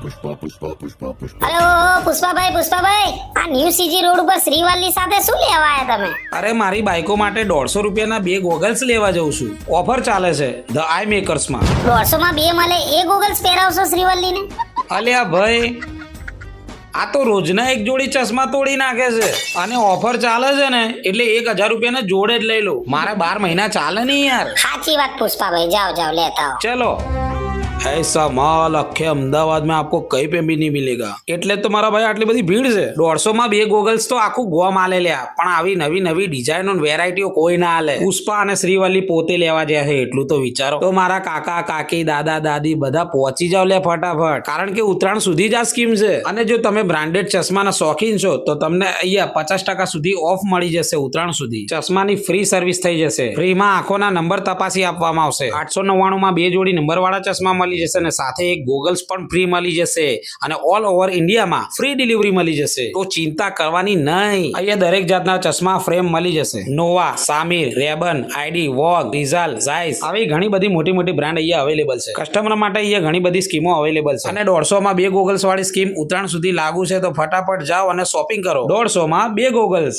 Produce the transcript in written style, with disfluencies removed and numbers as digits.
Hello પુષ્પાભાઈ આ new CG road ઉપર શ્રીવલ્લી સાથે શું લેવા આયા તમે? અરે મારી બાઈકો માટે 150 રૂપિયાના 2 ગોગલ્સ લેવા જઉં છું. ઓફર ચાલે છે ધ આઈ મેકર્સમાં. 150 માં 2 મળે એ ગોગલ્સ પહેરાવશો શ્રીવલ્લીને? અલ્યા ભાઈ, આ તો રોજના એક જોડી ચશ્મા તોડી નાખે છે અને ઓફર ચાલે છે ને એટલે 1000 રૂપિયાના જોડે જ લઈ લો. મારે 12 મહિના ચાલે નહીં યાર. સાચી વાત પુષ્પાભાઈ, જાઓ લેતા આવો. चलो ऐसा माल अखे अहमदाबाद में आपको कहीं पे भी नहीं मिलेगा. એટલે તો મારા ભાઈ આટલી બધી ભીડ છે. 150 માં 2 ગોગલ્સ તો આખું ગોમ આલે લ્યા, પણ આવી નવી ડિઝાઇનો અને વેરાયટીઓ કોઈ ના આલે. પુષ્પા અને શ્રીવલ્લી પોતે લેવા જાય છે એટલું તો વિચારો. તો મારા કાકા કાકી દાદા દાદી બધા પહોંચી જાવ લે ફટાફટ, કારણ કે ઉત્તરાયણ સુધી જ આ સ્કીમ છે. અને જો તમે બ્રાન્ડેડ ચશ્માના શોખીન છો તો તમને અહીંયા 50% સુધી ઓફ મળી જશે. ઉત્તરાયણ સુધી ચશ્માની ફ્રી સર્વિસ થઈ જશે. ફ્રીમાં આંખોના નંબર તપાસી આપવામાં આવશે. 899 માં 2 જોડી નંબરવાળા ચશ્મા મળી જશે અને સાથે એક ગોગલ્સ પણ ફ્રી મળી જશે અને ઓલ ઓવર ઇન્ડિયામાં ફ્રી ડિલિવરી મળી જશે. તો ચિંતા કરવાની નહીં. અહીંયા દરેક જાતના ચશ્મા ફ્રેમ મળી જશે. નોવા, સામીર, રેબન, આઈડી, વોગ, રિઝાલ, ઝાયસ આવી ઘણી બધી મોટી બ્રાન્ડ અહીંયા અવેલેબલ છે. કસ્ટમર માટે અહીંયા ઘણી બધી સ્કીમો અવેલેબલ છે અને 150 માં 2 ગોગલ્સ વાળી સ્કીમ ઉત્તરાયણ સુધી લાગુ છે. તો ફટાફટ જાઓ અને શોપિંગ કરો. 150 માં 2 ગોગલ્સ.